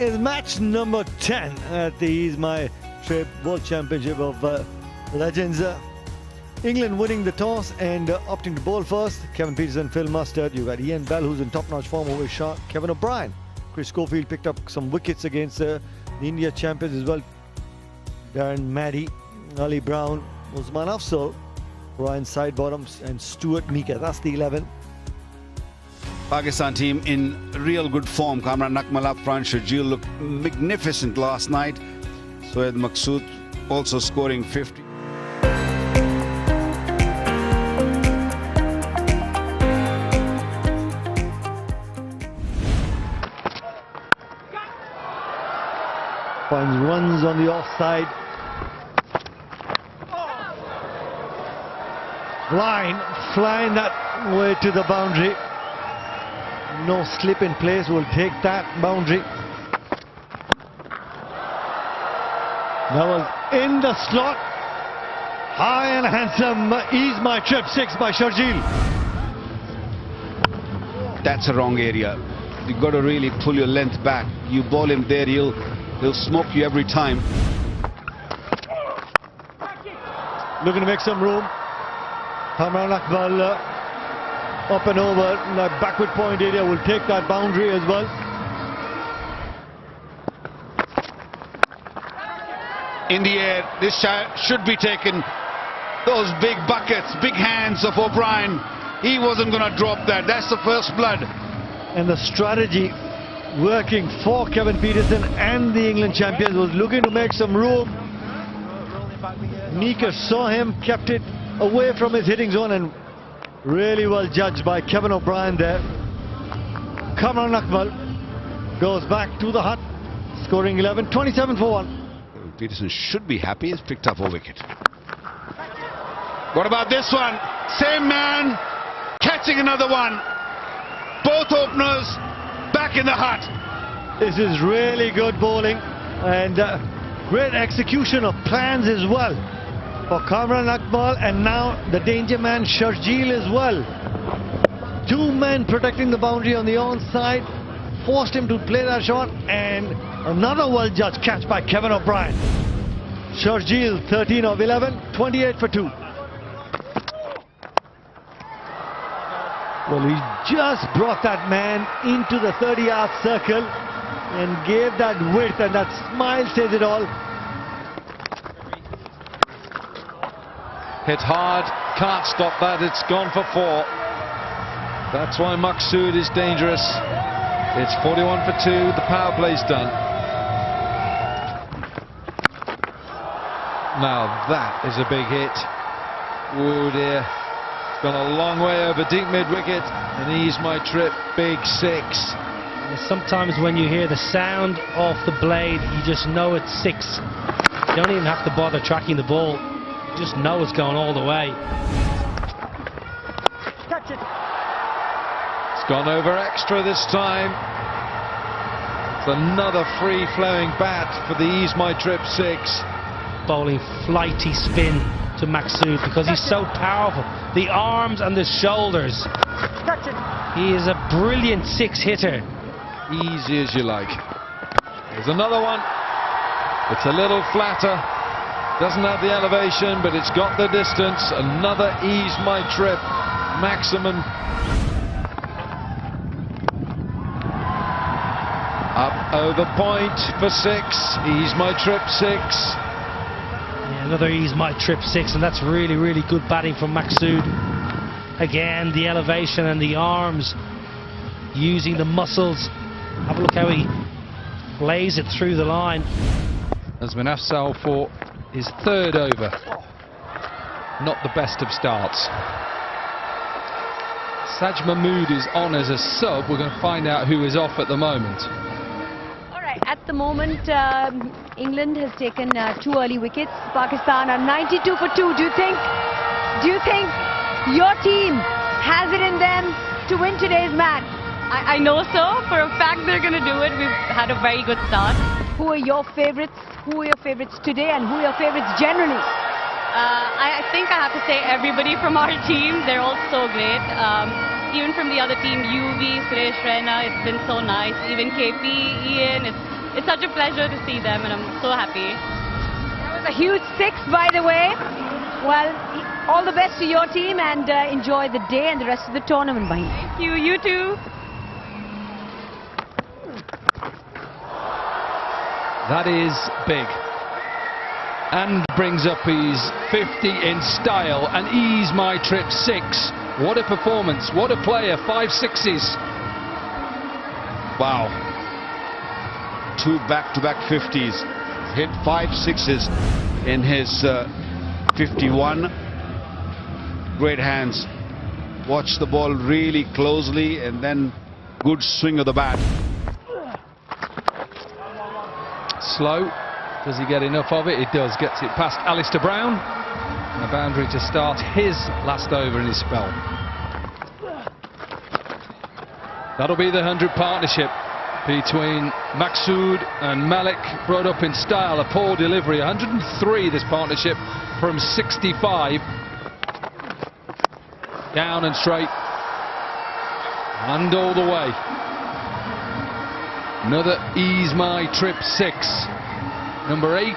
is match number 10 at the Ease My Trip World Championship of Legends. England winning the toss and opting to bowl first. Kevin Pietersen, Phil Mustard. You got Ian Bell, who's in top-notch form over shot. Kevin O'Brien. Chris Schofield picked up some wickets against the India champions as well. Darren Maddy, Ali Brown, Usman Afzal, Ryan Sidebottoms and Stuart Meeker. That's the 11. Pakistan team in real good form. Kamran Nakmal up front. Sharjeel looked magnificent last night. Sohail Maqsood also scoring 50. Finds runs on the offside. Line flying that way to the boundary. No slip in place, will take that boundary. That was in the slot. High and handsome. Ease My Trip 6 by Sharjeel. That's a wrong area. You've got to really pull your length back. You ball him there, he'll smoke you every time. Looking to make some room. Kamran Nakmal up and over. The backward point area will take that boundary as well. In the air, this should be taken. Those big buckets, big hands of O'Brien. He wasn't going to drop that. That's the first blood. And the strategy working for Kevin Pietersen and the England champions was looking to make some room. Meeker saw him, kept it away from his hitting zone, and really well judged by Kevin O'Brien there. Kamran Nakmal goes back to the hut, scoring 11, 27 for 1. Pietersen should be happy. He's picked up a wicket. What about this one? Same man catching another one. Both openers back in the hut. This is really good bowling and great execution of plans as well for Kamran Nakmal, and now the danger man Sharjeel as well. Two men protecting the boundary on the onside, forced him to play that shot, and another well-judged catch by Kevin O'Brien. Sharjeel 13 of 11, 28 for 2. Well, he just brought that man into the 30-yard circle and gave that width, and that smile says it all. Hit hard, can't stop that, it's gone for 4. That's why Maqsood is dangerous. It's 41 for 2, the power play's done. Now that is a big hit. Oh dear. Gone a long way over deep mid-wicket, and Ease My Trip, big 6. Sometimes when you hear the sound of the blade, you just know it's 6. You don't even have to bother tracking the ball. You just know it's going all the way. Catch it. It's gone over extra this time. It's another free-flowing bat for the Ease My Trip 6. Bowling flighty spin to Maqsood because he's so powerful. The arms and the shoulders. He is a brilliant 6-hitter. Easy as you like. There's another one. It's a little flatter. Doesn't have the elevation, but it's got the distance. Another Ease My Trip maximum. Up over point for 6. Ease My Trip 6. Another Ease My Trip 6, and that's really, really good batting from Maqsood. Again, the elevation and the arms, using the muscles. Have a look how he plays it through the line. Usman Afzal for his 3rd over. Not the best of starts. Saj Mahmood is on as a sub. We're going to find out who is off at the moment. At the moment, England has taken 2 early wickets. Pakistan are 92 for 2. Do you think your team has it in them to win today's match? I know so. For a fact they're going to do it. We've had a very good start. Who are your favourites? Who are your favourites today, and who are your favourites generally? I think I have to say everybody from our team. They're all so great. Even from the other team, UV, Suresh Raina, it's been so nice. Even KP, Ian, it's such a pleasure to see them, and I'm so happy. That was a huge 6, by the way. Well, all the best to your team, and enjoy the day and the rest of the tournament, bhai. Thank you. You too. That is big. And brings up his 50 in style and ease my trip 6. What a performance, what a player, 5 6s. Wow. 2 back-to-back 50s. Hit 5 6s in his 51. Great hands. Watch the ball really closely and then good swing of the bat. Slow. Does he get enough of it? He does. Gets it past Alistair Brown. And a boundary to start his last over in his spell. That'll be the 100 partnership between Maqsood and Malik, brought up in style. A poor delivery. 103 this partnership from 65. Down and straight. And all the way. Another ease my trip 6. Number 8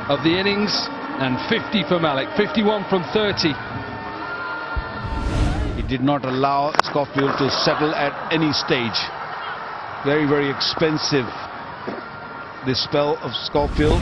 of the innings, and 50 for Malik. 51 from 30. He did not allow Schofield to settle at any stage. Very, very expensive, this spell of Schofield.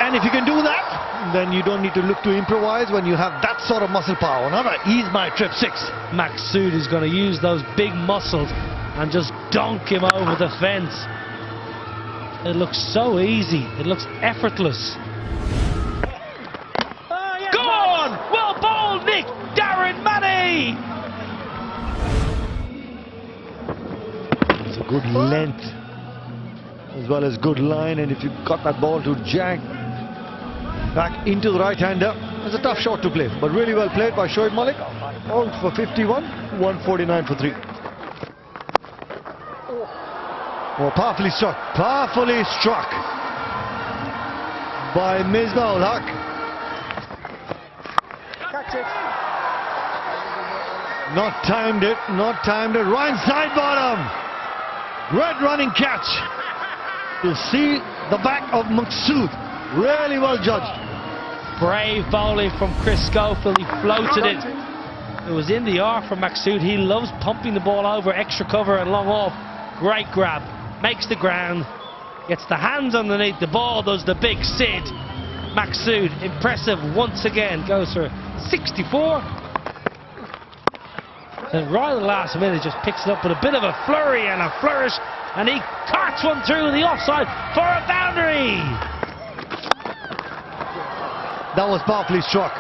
And if you can do that, then you don't need to look to improvise when you have that sort of muscle power. Another ease my trip 6. Maqsood is going to use those big muscles and just dunk him over the fence. It looks so easy. It looks effortless. Go on! Well bowled, Nick! Darren Maddy! It's a good length as well as good line, and if you've got that ball to jag back into the right-hander, it's a tough shot to play, but really well played by Shoaib Malik. All for 51, 149 for 3. Oh, powerfully struck by Misbah-ul Haq. Catch it. Not timed it. Ryan side bottom. Great running catch. To see the back of Maqsood. Really well judged. Brave bowling from Chris Schofield. He floated it. It was in the arc from Maqsood. He loves pumping the ball over, extra cover and long off. Great grab. Makes the ground, gets the hands underneath the ball, does the big Sid. Maqsood, impressive once again, goes for 64. And right at the last minute, just picks it up with a bit of a flurry and a flourish, and he carts one through the offside for a boundary. That was powerfully struck.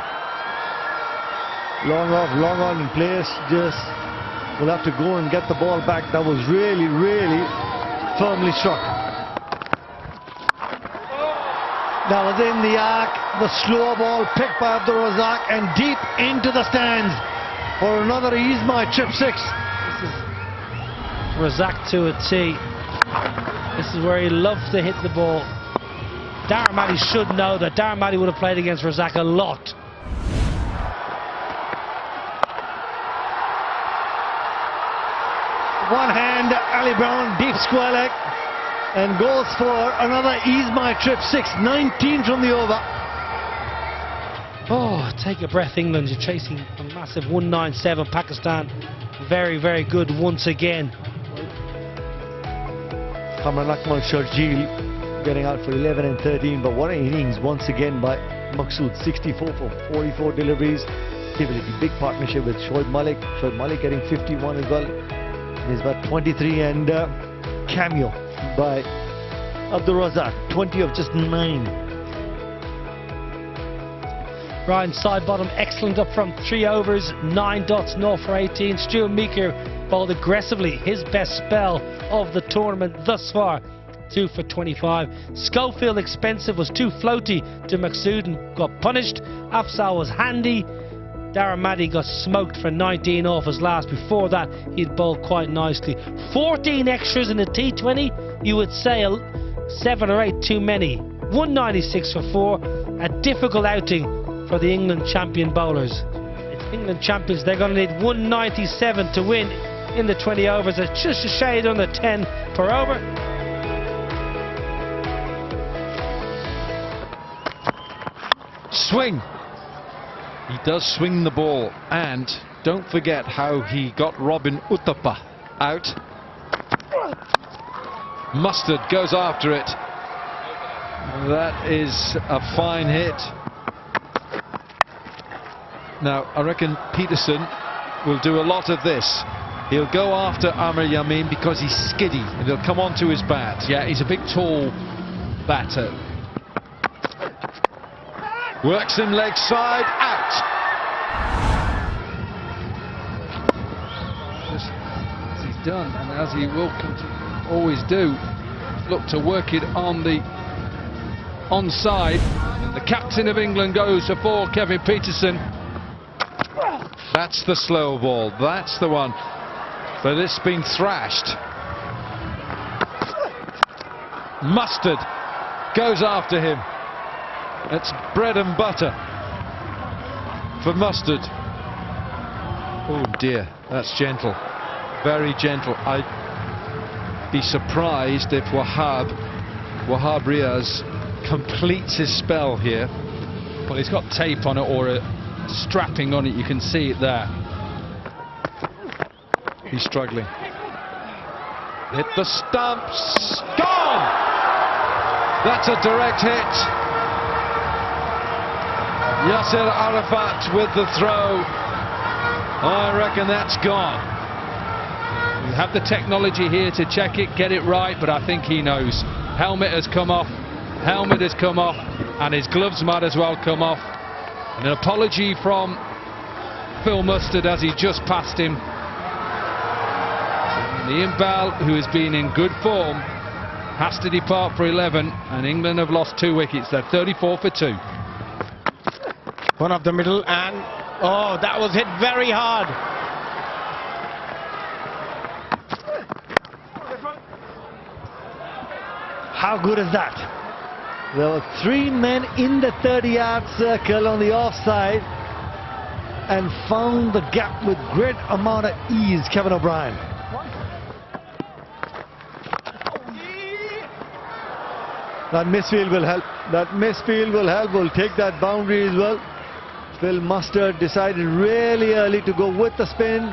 Long off, long on in place. Just will have to go and get the ball back. That was really, really firmly struck. That was in the arc. The slow ball picked by Abdul Razak and deep into the stands for another ease my trip 6. This is Razak to a tee. This is where he loves to hit the ball. Darren Maddy should know that. Darren Maddy would have played against Razak a lot. One hand, Ali Brown, deep square leg, and goes for another ease my trip 6. 19 from the over. Oh, take a breath, England. You're chasing a massive 197. Pakistan, very, very good once again. Kamran Akmal Sharjeel getting out for 11 and 13, but what an innings once again by Maqsood. 64 for 44 deliveries. Stability, big partnership with Shoaib Malik. Shoaib Malik getting 51 as well. He's about 23, and cameo by Abdul Razak, 20 of just 9. Ryan side bottom, excellent up from 3 overs, 9 dots, 0 for 18. Stuart Meeker bowled aggressively, his best spell of the tournament thus far, 2 for 25. Schofield expensive, was too floaty to Maqsood and got punished. Afzal was handy. Darren Maddy got smoked for 19 off his last. Before that, he'd bowled quite nicely. 14 extras in the T20, you would say 7 or 8 too many. 196 for 4, a difficult outing for the England champion bowlers. It's England champions, they're going to need 197 to win in the 20 overs. It's just a shade under 10 per over. Swing. He does swing the ball, and don't forget how he got Robin Uthappa out. Mustard goes after it. That is a fine hit. Now, I reckon Peterson will do a lot of this. He'll go after Amir Yamin because he's skiddy and he'll come onto his bat. Yeah, he's a big, tall batter. Works him leg side, out. Just as he's done, and as he will always do, look to work it on the onside. The captain of England goes for Kevin Peterson. That's the slow ball, that's the one. But it's been thrashed. Mustard goes after him. It's bread and butter for Mustard. Oh dear, that's gentle, very gentle. I'd be surprised if Wahab Riaz completes his spell here. Well, he's got tape on it or a strapping on it, you can see it there. He's struggling. Hit the stumps. Gone! That's a direct hit. Yasser Arafat with the throw. I reckon that's gone. We have the technology here to check it, get it right, but I think he knows. Helmet has come off, and his gloves might as well come off. And an apology from Phil Mustard as he just passed him. Ian Bell, who has been in good form, has to depart for 11, and England have lost 2 wickets. They're 34 for 2. One up the middle, and oh, that was hit very hard. How good is that? There were 3 men in the 30-yard circle on the offside and found the gap with great amount of ease, Kevin O'Brien. That misfield will help. That misfield will help. Will take that boundary as well. Phil Mustard decided really early to go with the spin.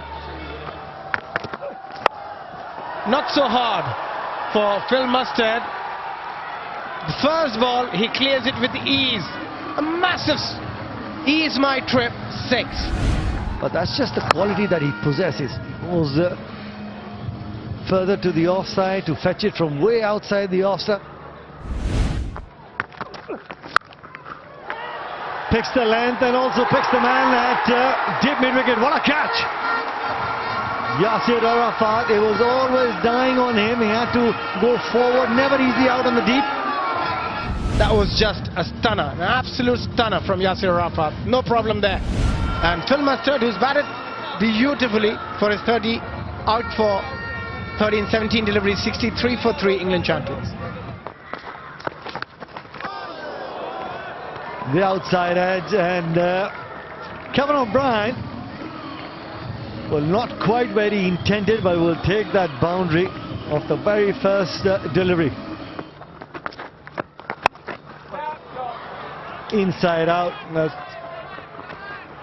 Not so hard for Phil Mustard. The first ball, he clears it with ease. A massive ease my trip, 6. But that's just the quality that he possesses. He goes further to the offside to fetch it from way outside the offside. Picks the length and also picks the man at deep mid-wicket. What a catch! Yasir Arafat, it was always dying on him. He had to go forward, never easy out on the deep. That was just a stunner, an absolute stunner from Yasir Arafat. No problem there. And Phil Mustard, who's batted beautifully for his 30, out for 13-17 delivery, 63 for 3, England champions. The outside edge, and Kevin O'Brien, well, not quite where he intended, but will take that boundary of the very first delivery. Inside out. That's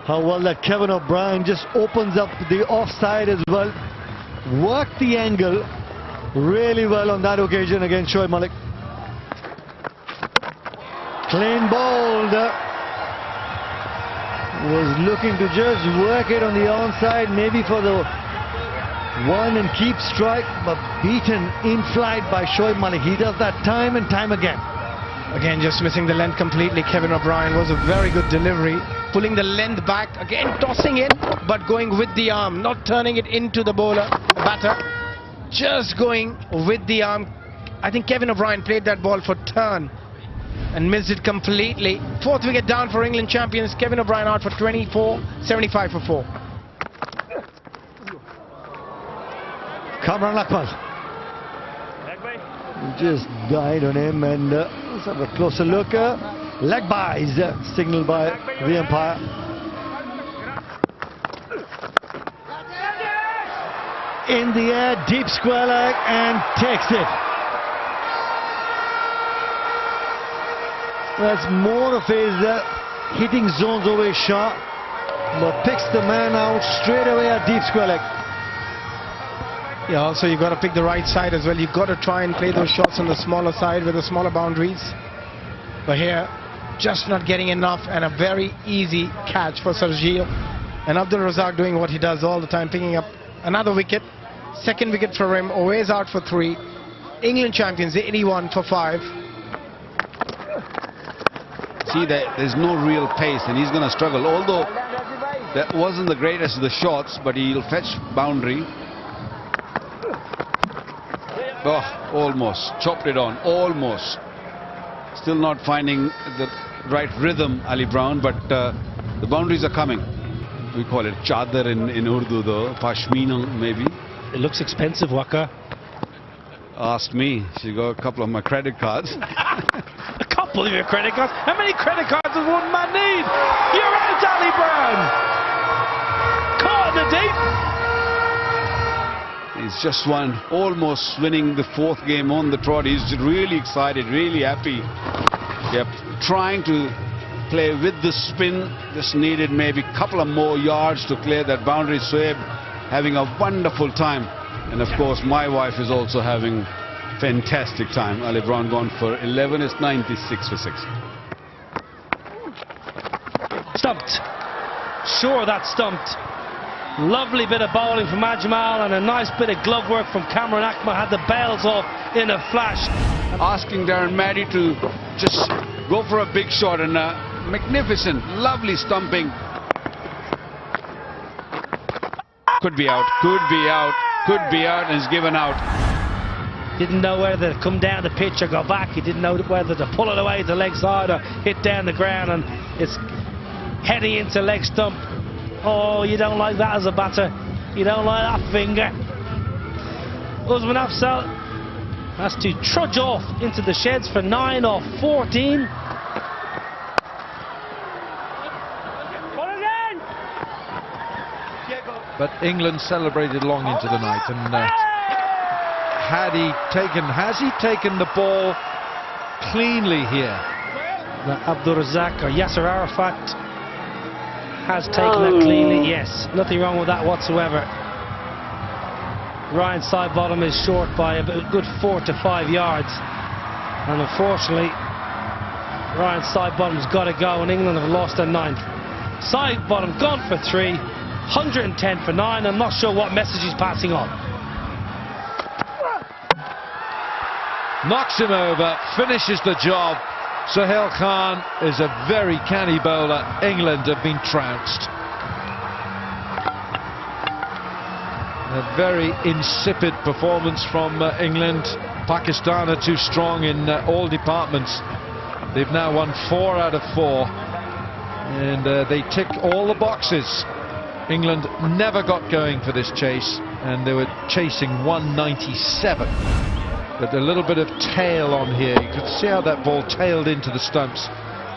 how well that Kevin O'Brien just opens up the offside as well. Worked the angle really well on that occasion against Shoaib Malik. Clean bowled. Was looking to just work it on the onside, maybe for the one and keep strike, but beaten in flight by Shoaib Malik. He does that time and time again. Again, just missing the length completely. Kevin O'Brien was a very good delivery. Pulling the length back, again tossing it, but going with the arm, not turning it into the bowler, the batter. Just going with the arm. I think Kevin O'Brien played that ball for turn and missed it completely. 4th wicket down for England champions. Kevin O'Brien out for 24, 75 for 4. Kamran Akmal. Just died on him, and let's have a closer look. Leg byes signaled by the umpire. in the air, deep square leg, and takes it. That's more of his hitting zones over his shot, but picks the man out straight away at deep square leg. Yeah, also you got to pick the right side as well. You've got to try and play those shots on the smaller side with the smaller boundaries. But here, just not getting enough, and a very easy catch for Sarjeel. And Abdul Razak doing what he does all the time, picking up another wicket. Second wicket for him, always out for 3. England champions, 81 for 5. See, there's no real pace, and he's going to struggle. Although that wasn't the greatest of the shots, but he'll fetch boundary. Oh, almost. Chopped it on. Almost. Still not finding the right rhythm, Ali Brown, but the boundaries are coming. We call it chadar in Urdu, though. Pashmina, maybe. It looks expensive, Waka. Ask me. She got a couple of my credit cards. A couple of your credit cards? How many credit cards does one man need? You're out, Ali Brown! Caught in the deep! He's just won, almost winning the 4th game on the trot. He's really excited, really happy. Yep, trying to play with the spin. Just needed maybe a couple of more yards to clear that boundary. Soeb having a wonderful time. And of course, my wife is also having fantastic time. Ali Brown gone for 11. It's 96 for 6. Stumped. Sure, that's stumped. Lovely bit of bowling from Ajmal and a nice bit of glove work from Cameron Akmal. Had the bails off in a flash. Asking Darren Maddy to just go for a big shot, and magnificent, lovely stumping. Could be out, could be out, could be out, and is given out. Didn't know whether to come down the pitch or go back. He didn't know whether to pull it away to leg side or hit down the ground, and it's heading into leg stump. Oh, you don't like that as a batter. You don't like that finger. Usman Afzal has to trudge off into the sheds for 9 off 14. But England celebrated long into the night, and has he taken the ball cleanly here? Abdul Razak or Yasser Arafat has taken that cleanly, yes. Nothing wrong with that whatsoever. Ryan Sidebottom is short by a good 4 to 5 yards. And unfortunately, Ryan Sidebottom's got to go, and England have lost their 9th. Sidebottom gone for 3, 110 for 9. I'm not sure what message he's passing on. Knocks him over, finishes the job. Sohail Khan is a very canny bowler. England have been trounced. A very insipid performance from England. Pakistan are too strong in all departments. They've now won 4 out of 4, and they tick all the boxes. England never got going for this chase, and they were chasing 197. But a little bit of tail on here. You could see how that ball tailed into the stumps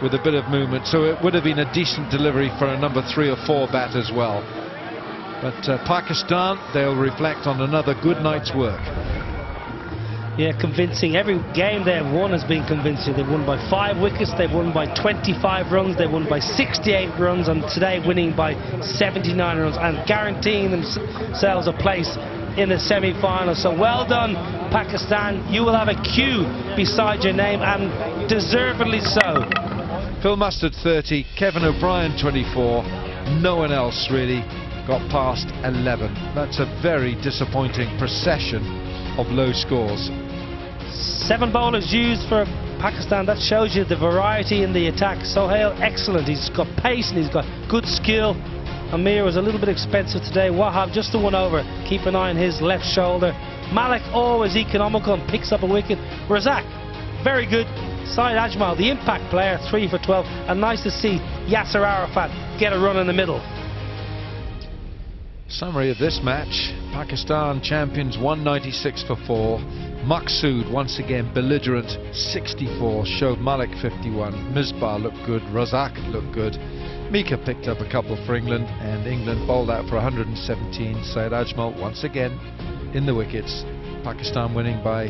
with a bit of movement, so it would have been a decent delivery for a number 3 or 4 bat as well. But Pakistan, they'll reflect on another good night's work. Yeah, convincing. Every game they have won has been convincing. They've won by 5 wickets, they've won by 25 runs, they've won by 68 runs, and today winning by 79 runs and guaranteeing themselves a place in the semi-final. So well done, Pakistan. You will have a Q beside your name, and deservedly so. Phil Mustard 30, Kevin O'Brien 24. No one else really got past 11. That's a very disappointing procession of low scores. 7 bowlers used for Pakistan. That shows you the variety in the attack. Sohail, excellent. He's got pace and he's got good skill. Amir was a little bit expensive today. Wahab just the one over. Keep an eye on his left shoulder. Malik always economical and picks up a wicket. Razak, very good. Syed Ajmal, the impact player, 3 for 12. And nice to see Yasser Arafat get a run in the middle. Summary of this match: Pakistan champions 196 for 4. Maqsood once again belligerent, 64. Shoaib Malik 51. Misbah looked good. Razak looked good. Mika picked up a couple for England, and England bowled out for 117. Syed Ajmal once again in the wickets. Pakistan winning by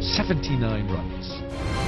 79 runs.